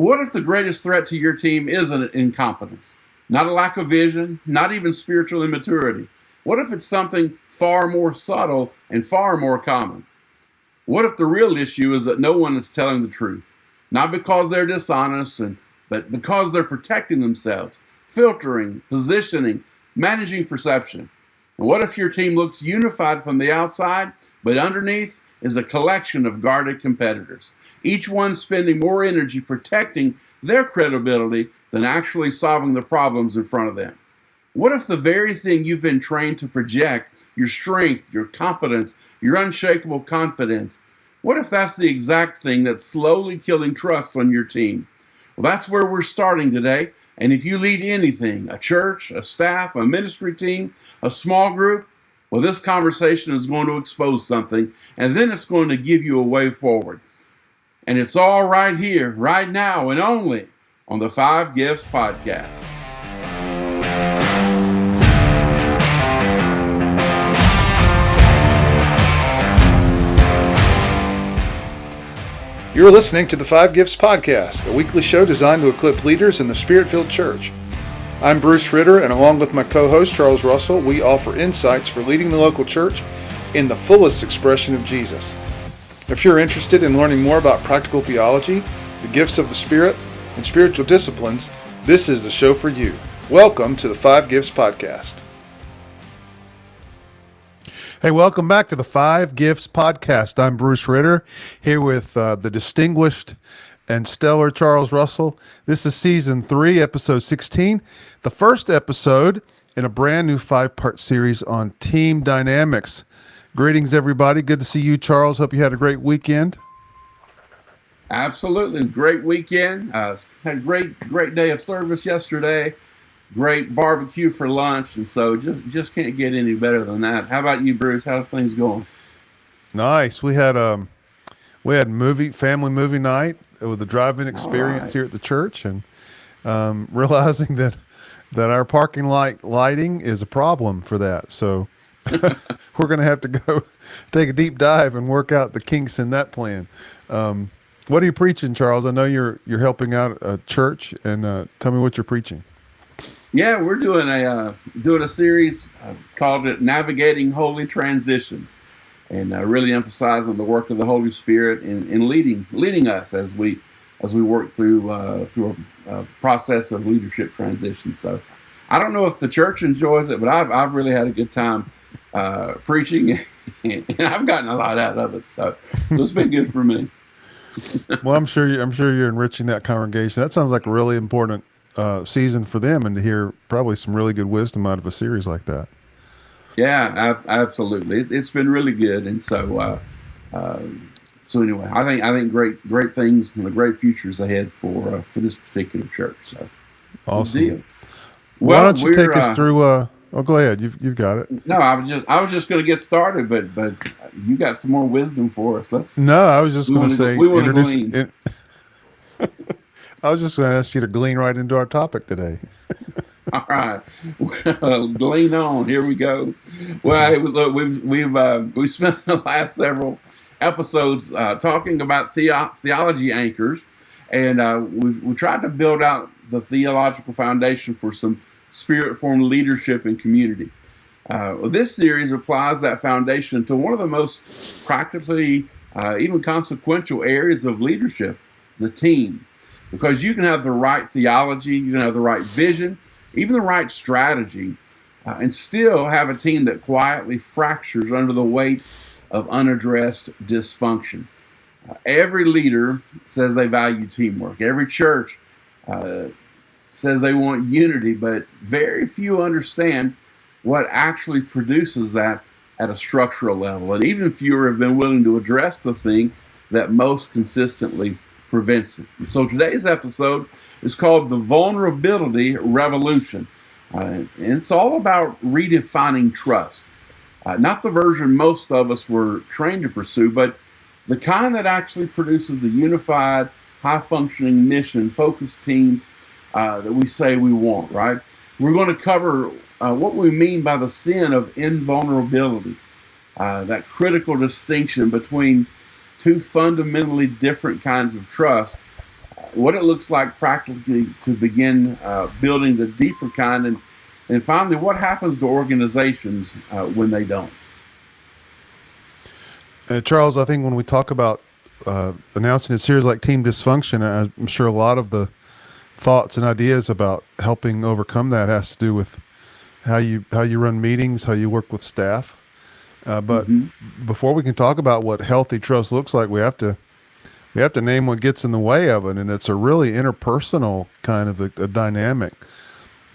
What if the greatest threat to your team isn't incompetence, not a lack of vision, not even spiritual immaturity? What if it's something far more subtle and far more common? What if the real issue is that no one is telling the truth? Not because they're dishonest, but because they're protecting themselves, filtering, positioning, managing perception. And what if your team looks unified from the outside, but underneath is a collection of guarded competitors, each one spending more energy protecting their credibility than actually solving the problems in front of them? What if the very thing you've been trained to project, your strength, your competence, your unshakable confidence, what if that's the exact thing that's slowly killing trust on your team? Well, that's where we're starting today. And if you lead anything, a church, a staff, a ministry team, a small group, well, this conversation is going to expose something, and then it's going to give you a way forward. And it's all right here, right now, and only on the 5 Gifts Podcast. You're listening to the 5 Gifts Podcast, a weekly show designed to equip leaders in the Spirit-filled church. I'm Bruce Ritter, and along with my co-host Charles Russell, we offer insights for leading the local church in the fullest expression of Jesus. If you're interested in learning more about practical theology, the gifts of the Spirit, and spiritual disciplines, this is the show for you. Welcome to the 5 Gifts Podcast. Hey, welcome back to the 5 Gifts Podcast. I'm Bruce Ritter, here with the distinguished and stellar Charles Russell. This is Season 3, Episode 16, the first episode in a brand new 5-part series on team dynamics. Greetings, everybody. Good to see you, Charles. Hope you had a great weekend. Absolutely. Great weekend. Had a great day of service yesterday. Great barbecue for lunch, and so just can't get any better than that. How about you, Bruce? How's things going? Nice. We had family movie night with a drive-in experience here at the church, and realizing that our parking lot lighting is a problem for that. So we're going to have to go take a deep dive and work out the kinks in that plan. What are you preaching, Charles? I know you're helping out a church, and tell me what you're preaching. Yeah, we're doing a series called Navigating Holy Transitions, and really emphasizing the work of the Holy Spirit in leading us as we work through a process of leadership transition. So, I don't know if the church enjoys it, but I've really had a good time preaching, and I've gotten a lot out of it. So it's been good for me. Well, I'm sure you're enriching that congregation. That sounds like a really important season for them, and to hear probably some really good wisdom out of a series like that. Yeah, absolutely. It's been really good, and so anyway, I think great things and the great futures ahead for this particular church. So awesome. Good deal. Why don't you take us through? Go ahead. You've got it. No, I was just going to get started, but you got some more wisdom for us. I was just going to say introduce. I was just going to ask you to glean right into our topic today. All right, well, glean on. Here we go. Well, look, we've spent the last several episodes talking about theology anchors, and we tried to build out the theological foundation for some spirit-formed leadership and community. This series applies that foundation to one of the most practically, even consequential areas of leadership, the team. Because you can have the right theology, you can have the right vision, even the right strategy, and still have a team that quietly fractures under the weight of unaddressed dysfunction. Every leader says they value teamwork. Every church says they want unity, but very few understand what actually produces that at a structural level. And even fewer have been willing to address the thing that most consistently prevents it. So today's episode is called The Vulnerability Revolution. And it's all about redefining trust. Not the version most of us were trained to pursue, but the kind that actually produces a unified, high-functioning mission, focused teams that we say we want, right? We're going to cover what we mean by the sin of invulnerability, that critical distinction between two fundamentally different kinds of trust, what it looks like practically to begin building the deeper kind, and finally, what happens to organizations when they don't. Charles, I think when we talk about announcing a series like Team Dysfunction, I'm sure a lot of the thoughts and ideas about helping overcome that has to do with how you run meetings, how you work with staff. But before we can talk about what healthy trust looks like, we have to name what gets in the way of it, and it's a really interpersonal kind of a dynamic,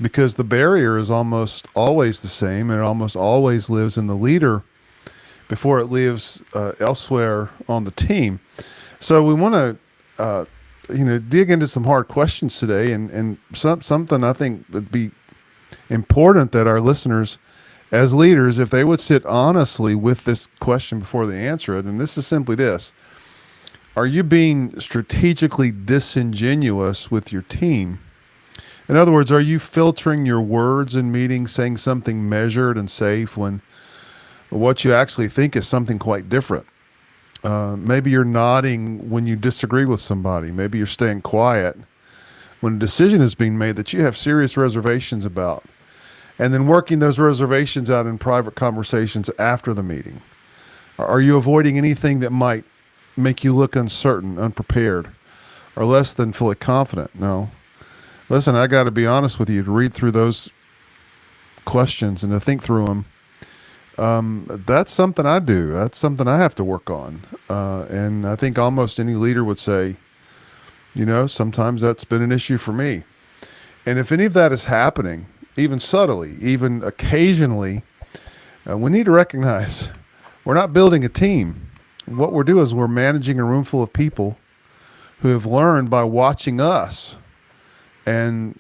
because the barrier is almost always the same, and it almost always lives in the leader before it lives elsewhere on the team. So we want to dig into some hard questions today, and something I think would be important that our listeners, as leaders, if they would sit honestly with this question before they answer it. And this is simply this: are you being strategically disingenuous with your team? In other words, are you filtering your words in meetings, saying something measured and safe when what you actually think is something quite different? Maybe you're nodding when you disagree with somebody. Maybe you're staying quiet when a decision is being made that you have serious reservations about, and then working those reservations out in private conversations after the meeting. Are you avoiding anything that might make you look uncertain, unprepared, or less than fully confident? No. Listen, I got to be honest with you, to read through those questions and to think through them, that's something I do. That's something I have to work on. And I think almost any leader would say, sometimes that's been an issue for me. And if any of that is happening, even subtly, even occasionally, we need to recognize we're not building a team. What we're doing is we're managing a room full of people who have learned by watching us. And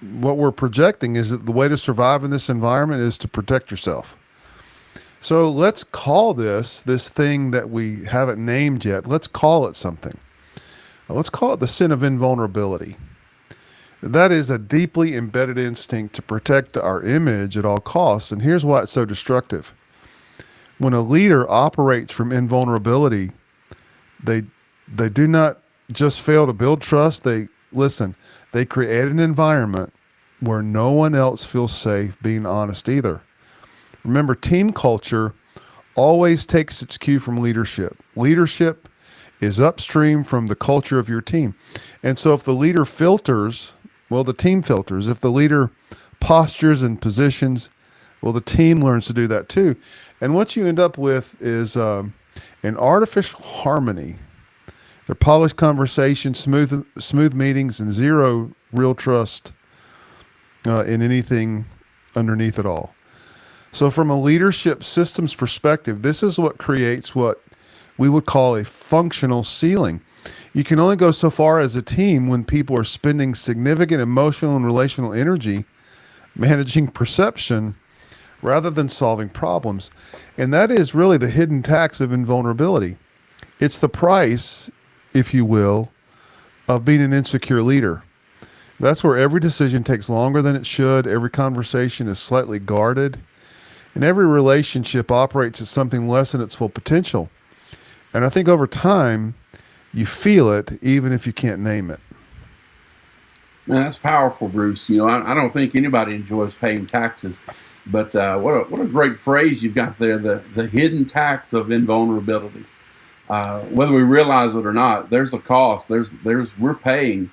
what we're projecting is that the way to survive in this environment is to protect yourself. So let's call this thing that we haven't named yet, let's call it something. Let's call it the sin of invulnerability. That is a deeply embedded instinct to protect our image at all costs. And here's why it's so destructive. When a leader operates from invulnerability, they do not just fail to build trust. They create an environment where no one else feels safe being honest either. Remember, team culture always takes its cue from leadership. Leadership is upstream from the culture of your team. And so if the leader filters, well, the team filters. If the leader postures and positions, well, the team learns to do that too. And what you end up with is an artificial harmony. They're polished conversations, smooth meetings, and zero real trust in anything underneath it all. So from a leadership systems perspective, this is what creates what we would call a functional ceiling. You can only go so far as a team when people are spending significant emotional and relational energy managing perception rather than solving problems. And that is really the hidden tax of invulnerability. It's the price, if you will, of being an insecure leader. That's where every decision takes longer than it should, every conversation is slightly guarded, and every relationship operates at something less than its full potential. And I think over time, you feel it even if you can't name it. Man, that's powerful, Bruce. I don't think anybody enjoys paying taxes, but what a great phrase you've got there, the hidden tax of invulnerability. Whether we realize it or not, there's a cost. We're paying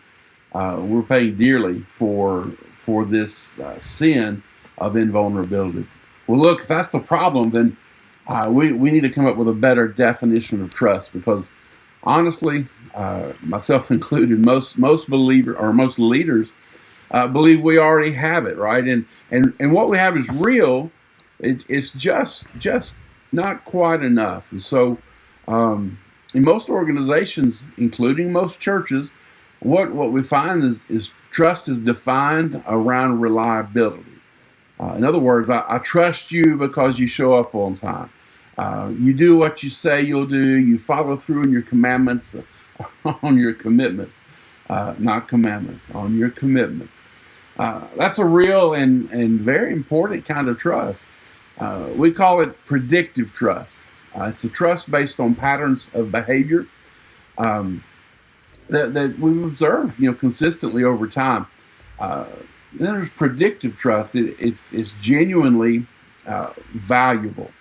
dearly for this sin of invulnerability. Well, look, if that's the problem, then we need to come up with a better definition of trust, because honestly, myself included, most believers or most leaders believe we already have it, right? And what we have is real. It's just not quite enough. And so, in most organizations, including most churches, what we find is trust is defined around reliability. In other words, I trust you because you show up on time. You do what you say you'll do. You follow through on your commandments, on your commitments, not commandments, on your commitments. That's a real and very important kind of trust. We call it predictive trust. It's a trust based on patterns of behavior. that we've observed, consistently over time. Uh, then there's predictive trust. It's genuinely valuable.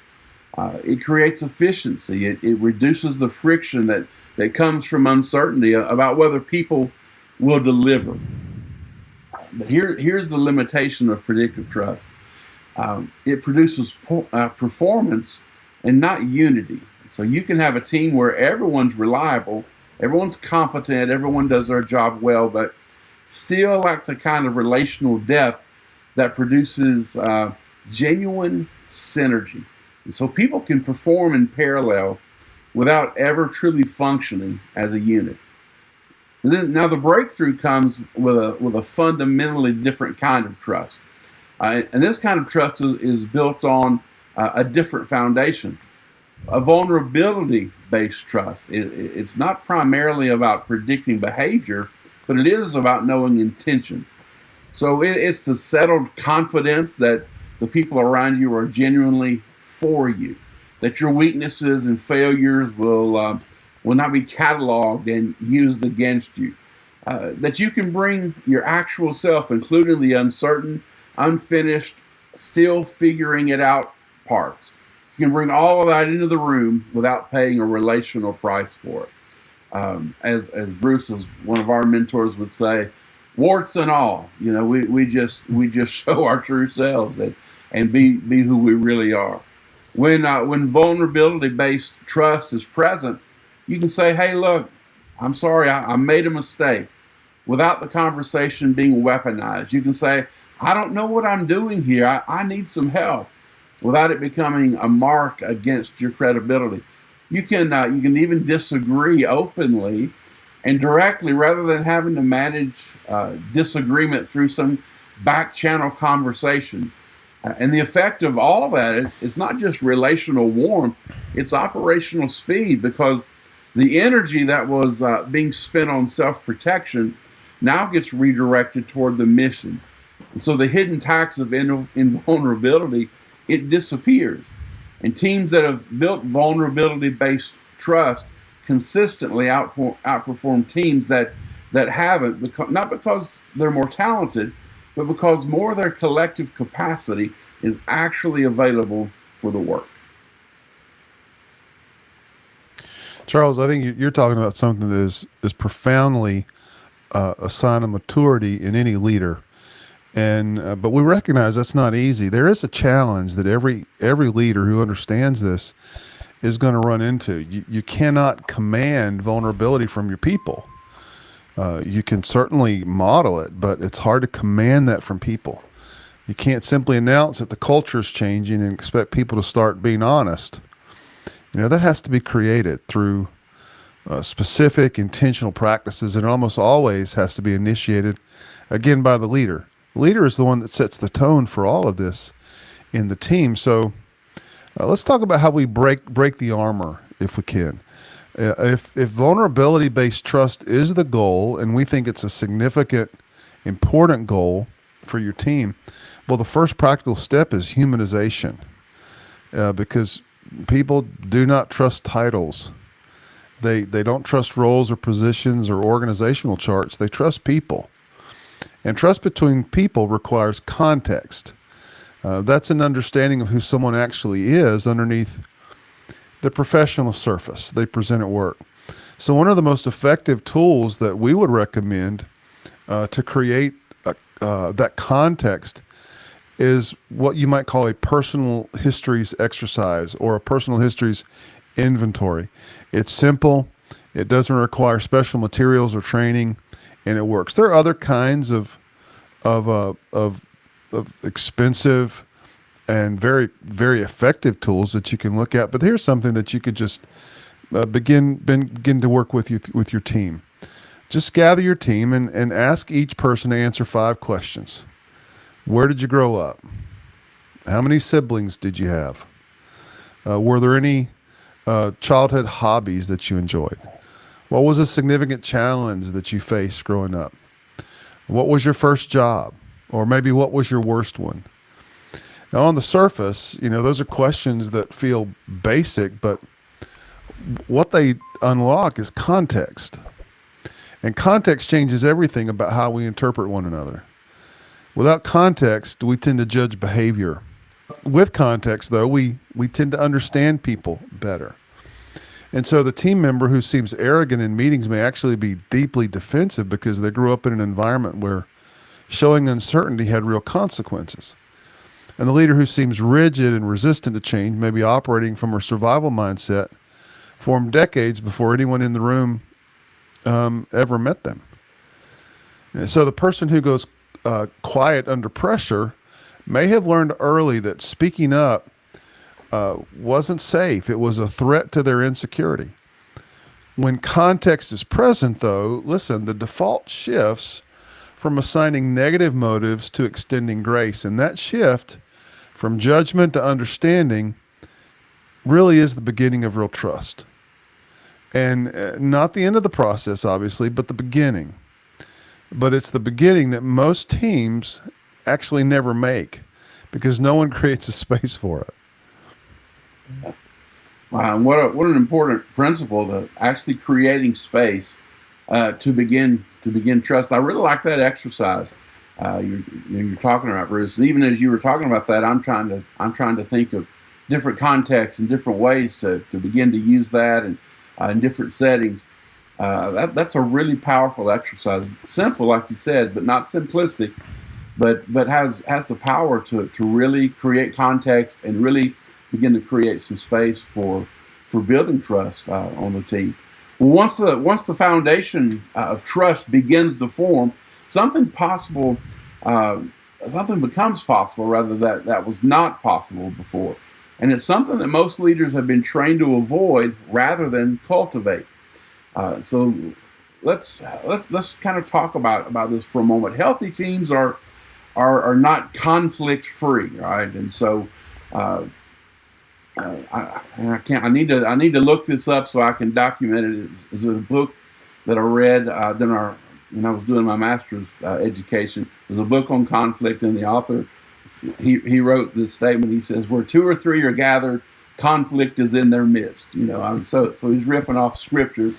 It creates efficiency. It reduces the friction that comes from uncertainty about whether people will deliver. But here's the limitation of predictive trust. It produces performance and not unity. So you can have a team where everyone's reliable, everyone's competent, everyone does their job well, but still lack the kind of relational depth that produces genuine synergy. And so people can perform in parallel without ever truly functioning as a unit. And then, now the breakthrough comes with a fundamentally different kind of trust. And this kind of trust is built on a different foundation, a vulnerability-based trust. It's not primarily about predicting behavior, but it is about knowing intentions. So it's the settled confidence that the people around you are genuinely for you, that your weaknesses and failures will not be cataloged and used against you, that you can bring your actual self, including the uncertain, unfinished, still figuring it out parts. You can bring all of that into the room without paying a relational price for it. As Bruce, as one of our mentors, would say, warts and all. We just show our true selves and be who we really are. When vulnerability-based trust is present, you can say, "Hey, look, I'm sorry, I made a mistake," without the conversation being weaponized. You can say, "I don't know what I'm doing here. I need some help," without it becoming a mark against your credibility. You can even disagree openly and directly, rather than having to manage disagreement through some back channel conversations. And the effect of all that is it's not just relational warmth, it's operational speed, because the energy that was being spent on self-protection now gets redirected toward the mission. And so the hidden tax of invulnerability, it disappears. And teams that have built vulnerability-based trust consistently outperform teams that haven't, not because they're more talented, but because more of their collective capacity is actually available for the work. Charles, I think you're talking about something that is profoundly a sign of maturity in any leader. And but we recognize that's not easy. There is a challenge that every leader who understands this is going to run into. You cannot command vulnerability from your people. You can certainly model it, but it's hard to command that from people. You can't simply announce that the culture is changing and expect people to start being honest. That has to be created through specific intentional practices, and it almost always has to be initiated, again, by the leader. The leader is the one that sets the tone for all of this in the team. So let's talk about how we break the armor, if we can. If vulnerability-based trust is the goal, and we think it's a significant, important goal for your team, well, the first practical step is humanization, because people do not trust titles. They don't trust roles or positions or organizational charts. They trust people. And trust between people requires context. That's an understanding of who someone actually is underneath the professional surface they present at work. So one of the most effective tools that we would recommend to create that context is what you might call a personal histories exercise or a personal histories inventory. It's simple. It doesn't require special materials or training, and it works. There are other kinds of expensive and very, very effective tools that you can look at. But here's something that you could just begin to work with your team. Just gather your team and ask each person to answer 5 questions. Where did you grow up? How many siblings did you have? Were there any childhood hobbies that you enjoyed? What was a significant challenge that you faced growing up? What was your first job? Or maybe what was your worst one? Now, on the surface, those are questions that feel basic, but what they unlock is context. And context changes everything about how we interpret one another. Without context, we tend to judge behavior. With context, though, we tend to understand people better. And so the team member who seems arrogant in meetings may actually be deeply defensive because they grew up in an environment where showing uncertainty had real consequences. And the leader who seems rigid and resistant to change may be operating from a survival mindset formed decades before anyone in the room ever met them. And so the person who goes quiet under pressure may have learned early that speaking up wasn't safe. It was a threat to their insecurity. When context is present, though, listen, the default shifts from assigning negative motives to extending grace. And that shift from judgment to understanding really is the beginning of real trust. And not the end of the process, obviously, but the beginning. But it's the beginning that most teams actually never make because no one creates a space for it. Wow, and what an important principle, to actually creating space to begin trust. I really like that exercise you're talking about, Bruce. And even as you were talking about that, I'm trying to think of different contexts and different ways to begin to use that and in different settings. That's a really powerful exercise. Simple, like you said, but not simplistic. But has the power to really create context and really begin to create some space for building trust on the team. Well, once the foundation of trust begins to form, something becomes possible rather that was not possible before, and it's something that most leaders have been trained to avoid rather than cultivate. So let's kind of talk about this for a moment. Healthy teams are not conflict free, right? And so I need to look this up so I can document it. It's a book that I read when I was doing my master's education. There's a book on conflict, and the author he wrote this statement. He says, "Where two or three are gathered, conflict is in their midst." So he's riffing off scripture.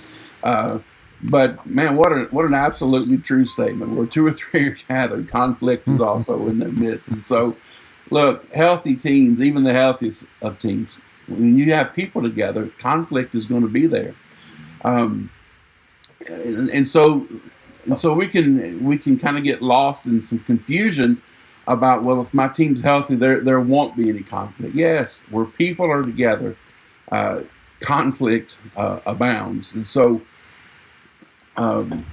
But man, what an absolutely true statement. Where two or three are gathered, conflict is also in their midst. And so, look, healthy teams, even the healthiest of teams, when you have people together, conflict is going to be there. And so we can kind of get lost in some confusion about, well, if my team's healthy, there won't be any conflict. Yes, where people are together, conflict abounds. And so and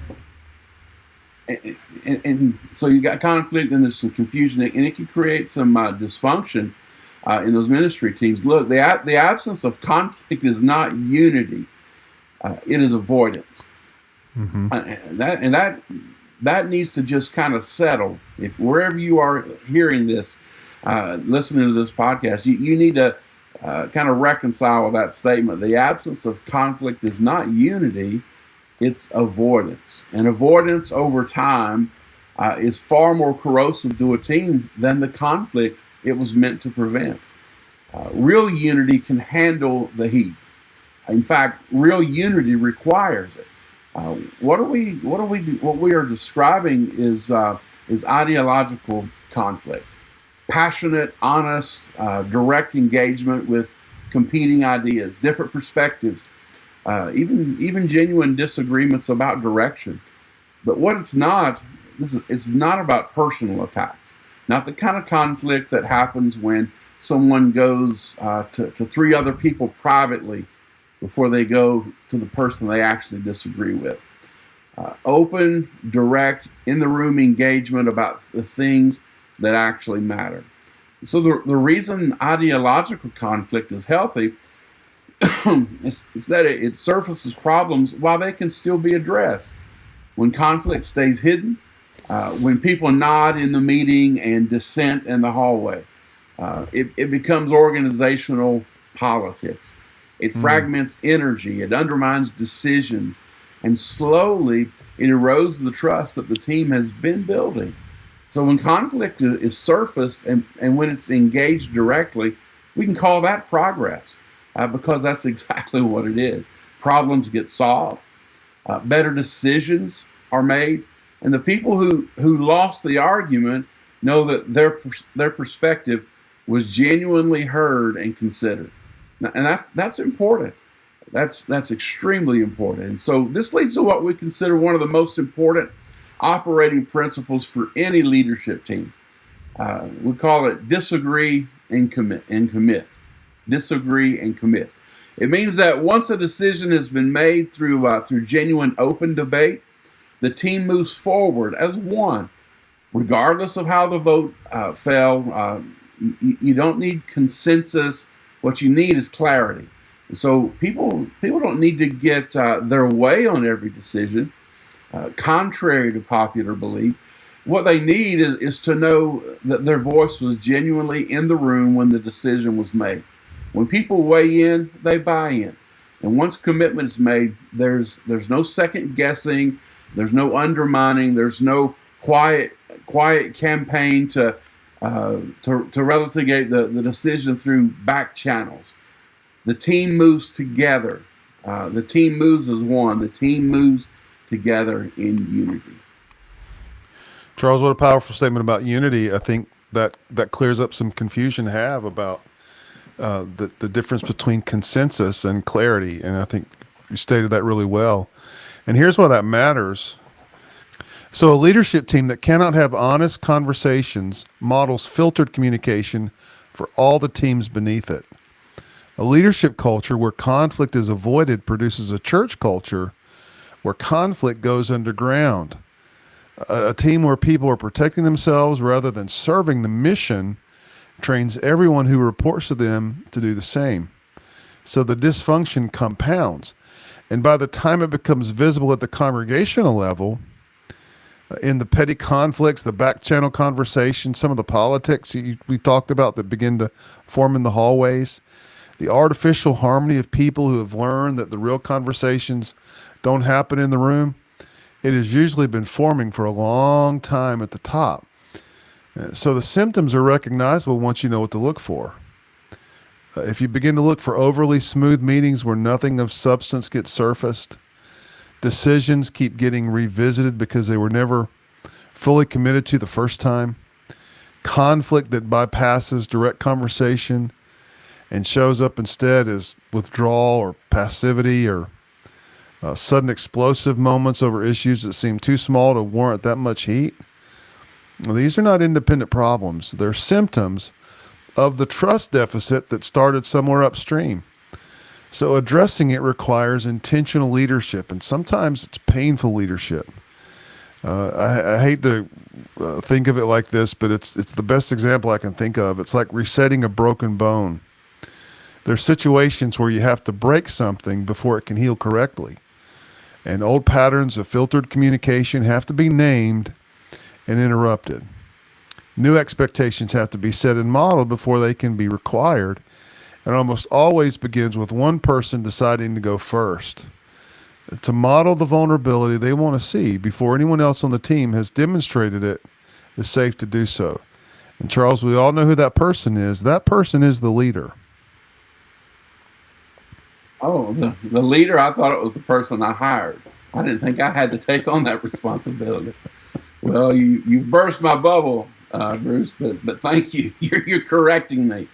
so you got conflict and there's some confusion, and it can create some dysfunction in those ministry teams. Look, the absence of conflict is not unity; it is avoidance. Mm-hmm. That needs to just kind of settle. If wherever you are hearing this, listening to this podcast, you need to kind of reconcile with that statement. The absence of conflict is not unity. It's avoidance. And avoidance over time is far more corrosive to a team than the conflict it was meant to prevent. Real unity can handle the heat. In fact, real unity requires it. What we are describing is ideological conflict. Passionate, honest, direct engagement with competing ideas, different perspectives, even genuine disagreements about direction. But what it's not about personal attacks. Not the kind of conflict that happens when someone goes to three other people privately before they go to the person they actually disagree with. Open, direct, in the room engagement about the things that actually matter. So the reason ideological conflict is healthy is that it surfaces problems while they can still be addressed. When conflict stays hidden, when people nod in the meeting and dissent in the hallway, it becomes organizational politics. It fragments energy, it undermines decisions, and slowly it erodes the trust that the team has been building. So when conflict is surfaced and when it's engaged directly, we can call that progress because that's exactly what it is. Problems get solved, better decisions are made, and the people who lost the argument know that their perspective was genuinely heard and considered. And that's important. That's extremely important. And so this leads to what we consider one of the most important operating principles for any leadership team. We call it disagree and commit. Disagree and commit. It means that once a decision has been made through genuine open debate, the team moves forward as one, regardless of how the vote fell. You don't need consensus. What you need is clarity. So people don't need to get their way on every decision, contrary to popular belief. What they need is to know that their voice was genuinely in the room when the decision was made. When people weigh in, they buy in. And once commitment is made, there's no second guessing, there's no undermining, there's no quiet campaign to relegate the decision through back channels. The team moves together. The team moves as one. The team moves together in unity. Charles, what a powerful statement about unity. I think that clears up some confusion to have about the difference between consensus and clarity. And I think you stated that really well. And here's why that matters. So a leadership team that cannot have honest conversations models filtered communication for all the teams beneath it. A leadership culture where conflict is avoided produces a church culture where conflict goes underground. A team where people are protecting themselves rather than serving the mission trains everyone who reports to them to do the same. So the dysfunction compounds. And by the time it becomes visible at the congregational level, in the petty conflicts, the back channel conversations, some of the politics we talked about that begin to form in the hallways, the artificial harmony of people who have learned that the real conversations don't happen in the room, it has usually been forming for a long time at the top. So the symptoms are recognizable once you know what to look for. If you begin to look for overly smooth meetings where nothing of substance gets surfaced, decisions keep getting revisited because they were never fully committed to the first time, conflict that bypasses direct conversation and shows up instead as withdrawal or passivity or sudden explosive moments over issues that seem too small to warrant that much heat. Well, these are not independent problems. They're symptoms of the trust deficit that started somewhere upstream. So addressing it requires intentional leadership, and sometimes it's painful leadership. I hate to think of it like this, but it's the best example I can think of. It's like resetting a broken bone. There's situations where you have to break something before it can heal correctly. And old patterns of filtered communication have to be named and interrupted. New expectations have to be set and modeled before they can be required. It almost always begins with one person deciding to go first, to model the vulnerability they want to see before anyone else on the team has demonstrated it is safe to do so. And Charles, we all know who that person is. That person is the leader. Oh, the leader, I thought it was the person I hired. I didn't think I had to take on that responsibility. Well, you've burst my bubble, Bruce, but thank you. You're correcting me.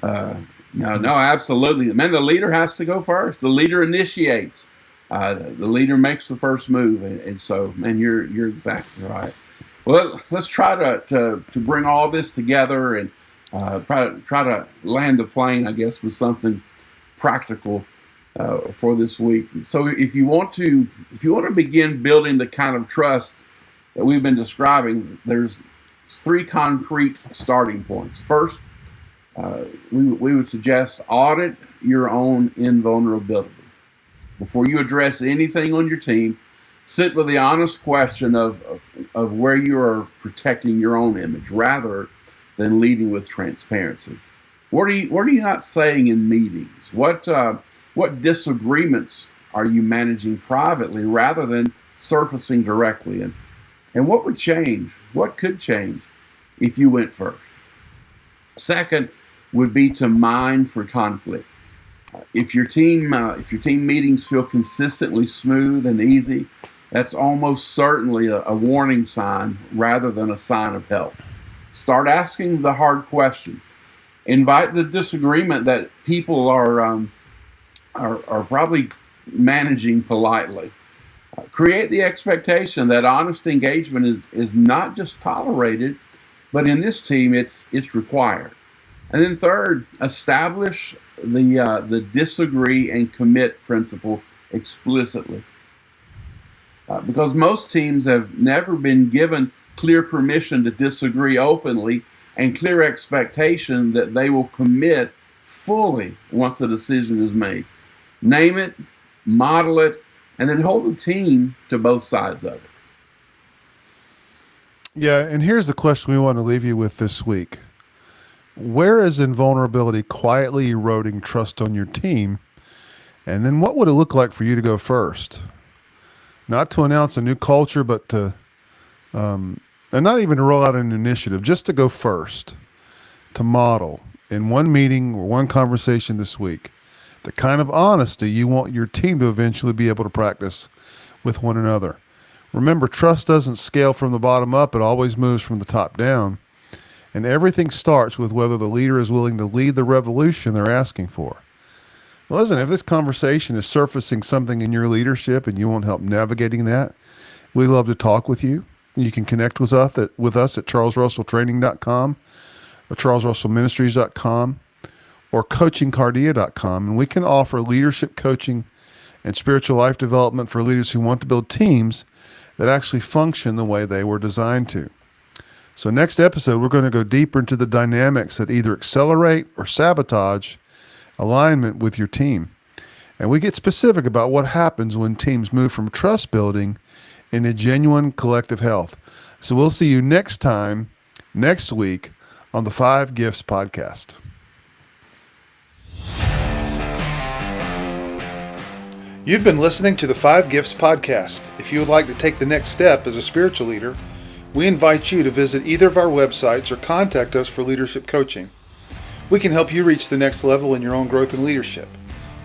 No, absolutely. Man, the leader has to go first. The leader initiates. The leader makes the first move. And so, man, you're exactly right. Well, let's try to bring all this together and try to land the plane, I guess, with something practical for this week. So if you want to begin building the kind of trust that we've been describing, there's 3 concrete starting points. First, we would suggest audit your own invulnerability. Before you address anything on your team, sit with the honest question of where you are protecting your own image rather than leading with transparency. What are you not saying in meetings? What disagreements are you managing privately rather than surfacing directly? And what would change? What could change if you went first? Second would be to mine for conflict. If your team meetings feel consistently smooth and easy, that's almost certainly a warning sign rather than a sign of health. Start asking the hard questions. Invite the disagreement that people are probably managing politely. Create the expectation that honest engagement is not just tolerated, but in this team it's required. And then third, establish the disagree and commit principle explicitly. Because most teams have never been given clear permission to disagree openly and clear expectation that they will commit fully once a decision is made. Name it, model it, and then hold the team to both sides of it. Yeah, and here's the question we want to leave you with this week. Where is invulnerability quietly eroding trust on your team? And then what would it look like for you to go first? Not to announce a new culture, but to, and not even to roll out an initiative, just to go first, to model in one meeting or one conversation this week, the kind of honesty you want your team to eventually be able to practice with one another. Remember, trust doesn't scale from the bottom up. It always moves from the top down. And everything starts with whether the leader is willing to lead the revolution they're asking for. Listen, if this conversation is surfacing something in your leadership and you want help navigating that, we'd love to talk with you. You can connect with us at charlesrusselltraining.com or charlesrussellministries.com or coachingcardia.com. And we can offer leadership coaching and spiritual life development for leaders who want to build teams that actually function the way they were designed to. So next episode, we're going to go deeper into the dynamics that either accelerate or sabotage alignment with your team. And we get specific about what happens when teams move from trust building into genuine collective health. So we'll see you next week on the 5 Gifts podcast. You've been listening to the 5 Gifts podcast. If you would like to take the next step as a spiritual leader, we invite you to visit either of our websites or contact us for leadership coaching. We can help you reach the next level in your own growth and leadership.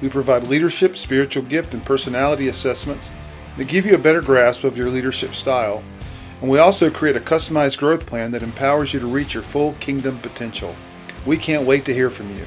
We provide leadership, spiritual gift, and personality assessments that give you a better grasp of your leadership style. And we also create a customized growth plan that empowers you to reach your full kingdom potential. We can't wait to hear from you.